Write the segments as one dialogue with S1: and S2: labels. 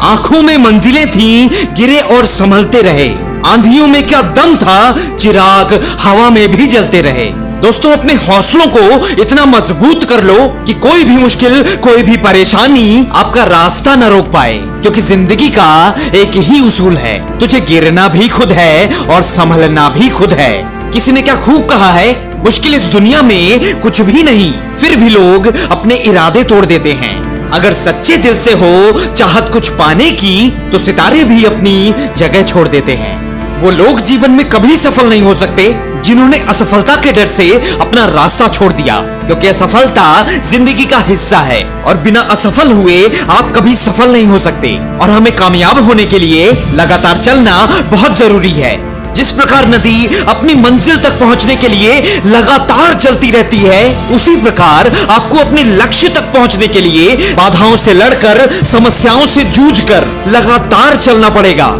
S1: आंखों में मंजिलें थीं, गिरे और संभलते रहे। आंधियों में क्या दम था, चिराग हवा में भी जलते रहे। दोस्तों, अपने हौसलों को इतना मजबूत कर लो कि कोई भी मुश्किल, कोई भी परेशानी आपका रास्ता न रोक पाए, क्योंकि जिंदगी का एक ही उसूल है, तुझे गिरना भी खुद है और संभलना भी खुद है। किसी ने क्या खूब कहा है, मुश्किल इस दुनिया में कुछ भी नहीं, फिर भी लोग अपने इरादे तोड़ देते हैं। अगर सच्चे दिल से हो चाहत कुछ पाने की, तो सितारे भी अपनी जगह छोड़ देते हैं। वो लोग जीवन में कभी सफल नहीं हो सकते जिन्होंने असफलता के डर से अपना रास्ता छोड़ दिया, क्योंकि असफलता जिंदगी का हिस्सा है और बिना असफल हुए आप कभी सफल नहीं हो सकते। और हमें कामयाब होने के लिए लगातार चलना बहुत जरूरी है। जिस प्रकार नदी अपनी मंजिल तक पहुंचने के लिए लगातार चलती रहती है, उसी प्रकार आपको अपने लक्ष्य तक पहुंचने के लिए बाधाओं से लड़कर, समस्याओं से जूझकर लगातार चलना पड़ेगा।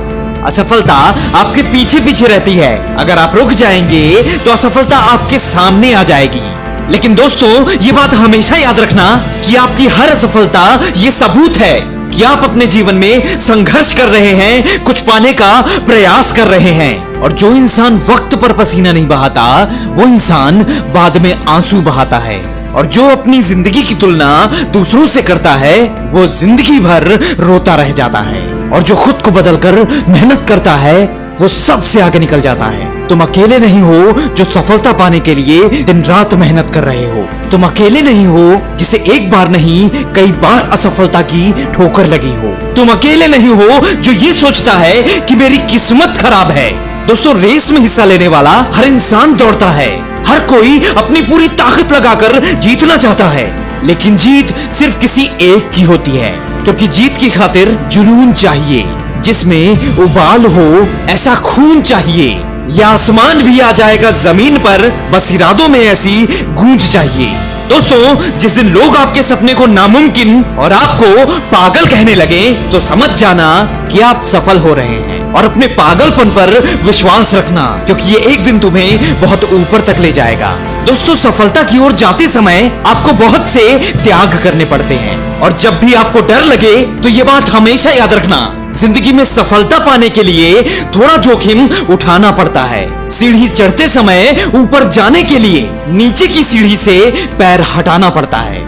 S1: असफलता आपके पीछे पीछे रहती है, अगर आप रुक जाएंगे तो असफलता आपके सामने आ जाएगी। लेकिन दोस्तों, ये बात हमेशा याद रखना कि आपकी हर असफलता ये सबूत है कि आप अपने जीवन में संघर्ष कर रहे हैं, कुछ पाने का प्रयास कर रहे हैं। और जो इंसान वक्त पर पसीना नहीं बहाता, वो इंसान बाद में आंसू बहाता है। और जो अपनी जिंदगी की तुलना दूसरों से करता है, वो जिंदगी भर रोता रह जाता है। और जो खुद को बदलकर मेहनत करता है, वो सबसे आगे निकल जाता है। तुम अकेले नहीं हो जो सफलता पाने के लिए दिन रात मेहनत कर रहे हो। तुम अकेले नहीं हो जिसे एक बार नहीं कई बार असफलता की ठोकर लगी हो। तुम अकेले नहीं हो जो ये सोचता है कि मेरी किस्मत खराब है। दोस्तों, रेस में हिस्सा लेने वाला हर इंसान दौड़ता है। हर कोई अपनी पूरी ताकत लगाकर जीतना चाहता है, लेकिन जीत सिर्फ किसी एक की होती है, क्योंकि जीत की खातिर जुनून चाहिए, जिसमें उबाल हो ऐसा खून चाहिए, या आसमान भी आ जाएगा जमीन पर, बस इरादों में ऐसी गूंज चाहिए। दोस्तों, जिस दिन लोग आपके सपने को नामुमकिन और आपको पागल कहने लगे, तो समझ जाना कि आप सफल हो रहे हैं। और अपने पागलपन पर विश्वास रखना, क्योंकि ये एक दिन तुम्हें बहुत ऊपर तक ले जाएगा। दोस्तों, सफलता की ओर जाते समय आपको बहुत से त्याग करने पड़ते हैं, और जब भी आपको डर लगे तो ये बात हमेशा याद रखना, जिंदगी में सफलता पाने के लिए थोड़ा जोखिम उठाना पड़ता है। सीढ़ी चढ़ते समय ऊपर जाने के लिए नीचे की सीढ़ी से पैर हटाना पड़ता है।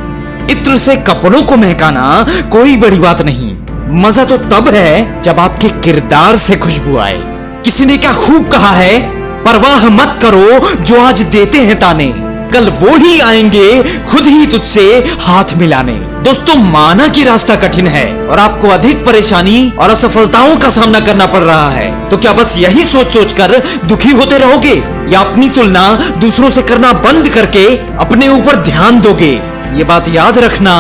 S1: इत्र से कपड़ों को महकाना कोई बड़ी बात नहीं, मजा तो तब है जब आपके किरदार से खुशबू आए। किसी ने क्या खूब कहा है, परवाह मत करो जो आज देते हैं ताने, कल वो ही आएंगे खुद ही तुझसे हाथ मिलाने। दोस्तों, माना कि रास्ता कठिन है और आपको अधिक परेशानी और असफलताओं का सामना करना पड़ रहा है, तो क्या बस यही सोच सोच कर दुखी होते रहोगे, या अपनी तुलना दूसरों से करना बंद करके अपने ऊपर ध्यान दोगे? ये बात याद रखना,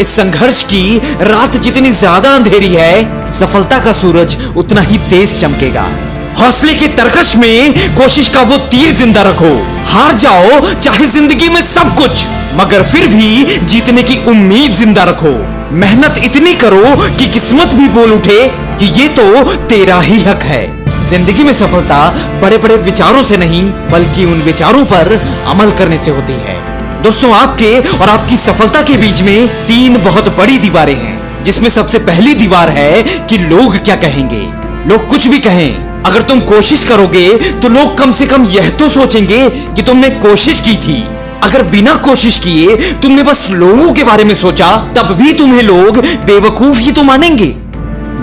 S1: इस संघर्ष की रात जितनी ज्यादा अंधेरी है, सफलता का सूरज उतना ही तेज चमकेगा। हौसले के तरकश में कोशिश का वो तीर जिंदा रखो। हार जाओ चाहे जिंदगी में सब कुछ, मगर फिर भी जीतने की उम्मीद जिंदा रखो। मेहनत इतनी करो कि किस्मत भी बोल उठे कि ये तो तेरा ही हक है। जिंदगी में सफलता बड़े बड़े विचारों से नहीं, बल्कि उन विचारों पर अमल करने से होती है। दोस्तों, आपके और आपकी सफलता के बीच में 3 बहुत बड़ी दीवारें हैं, जिसमें सबसे पहली दीवार है कि लोग क्या कहेंगे। लोग कुछ भी कहें, अगर तुम कोशिश करोगे तो लोग कम से कम यह तो सोचेंगे कि तुमने कोशिश की थी। अगर बिना कोशिश किए तुमने बस लोगों के बारे में सोचा, तब भी तुम्हें लोग बेवकूफ ही तो मानेंगे।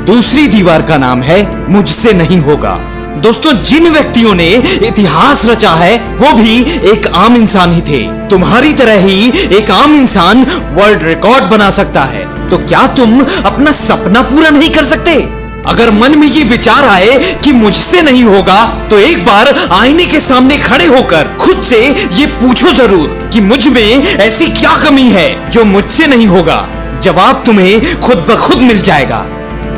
S1: दूसरी दीवार का नाम है मुझसे नहीं होगा। दोस्तों, जिन व्यक्तियों ने इतिहास रचा है, वो भी एक आम इंसान ही थे। तुम्हारी तरह ही एक आम इंसान वर्ल्ड रिकॉर्ड बना सकता है, तो क्या तुम अपना सपना पूरा नहीं कर सकते? अगर मन में ये विचार आए कि मुझसे नहीं होगा, तो एक बार आईने के सामने खड़े होकर खुद से ये पूछो जरूर कि मुझ में ऐसी क्या कमी है जो मुझसे नहीं होगा। जवाब तुम्हें खुद ब खुद मिल जाएगा।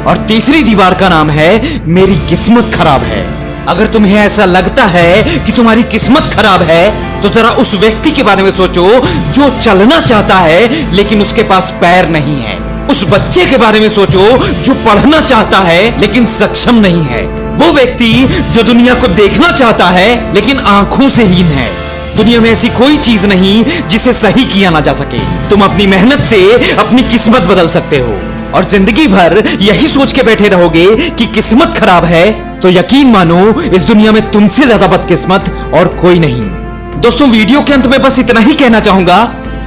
S1: और तीसरी दीवार का नाम है मेरी किस्मत खराब है। अगर तुम्हें ऐसा लगता है कि तुम्हारी किस्मत खराब है, तो जरा उस व्यक्ति के बारे में सोचो जो चलना चाहता है लेकिन उसके पास पैर नहीं है। उस बच्चे के बारे में सोचो जो पढ़ना चाहता है लेकिन सक्षम नहीं है। वो व्यक्ति जो दुनिया को देखना चाहता है लेकिन आंखों से हीन है। दुनिया में ऐसी कोई चीज नहीं जिसे सही किया ना जा सके। तुम अपनी मेहनत से अपनी किस्मत बदल सकते हो। और जिंदगी भर यही सोच के बैठे रहोगे कि किस्मत खराब है, तो यकीन मानो इस दुनिया में तुमसे ज्यादा बदकिस्मत और कोई नहीं। दोस्तों, वीडियो के अंत में बस इतना ही कहना चाहूंगा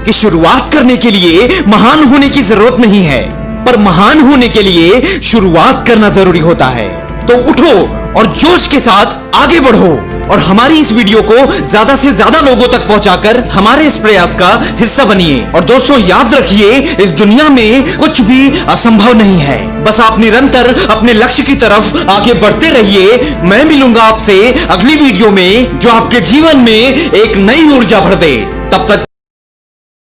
S1: कि शुरुआत करने के लिए महान होने की जरूरत नहीं है, पर महान होने के लिए शुरुआत करना जरूरी होता है। तो उठो और जोश के साथ आगे बढ़ो और हमारी इस वीडियो को ज्यादा से ज्यादा लोगों तक पहुंचाकर हमारे इस प्रयास का हिस्सा बनिए। और दोस्तों, याद रखिए, इस दुनिया में कुछ भी असंभव नहीं है। बस आप निरंतर अपने लक्ष्य की तरफ आगे बढ़ते रहिए। मैं मिलूंगा आपसे अगली वीडियो में, जो आपके जीवन में एक नई ऊर्जा भर दे। तब तक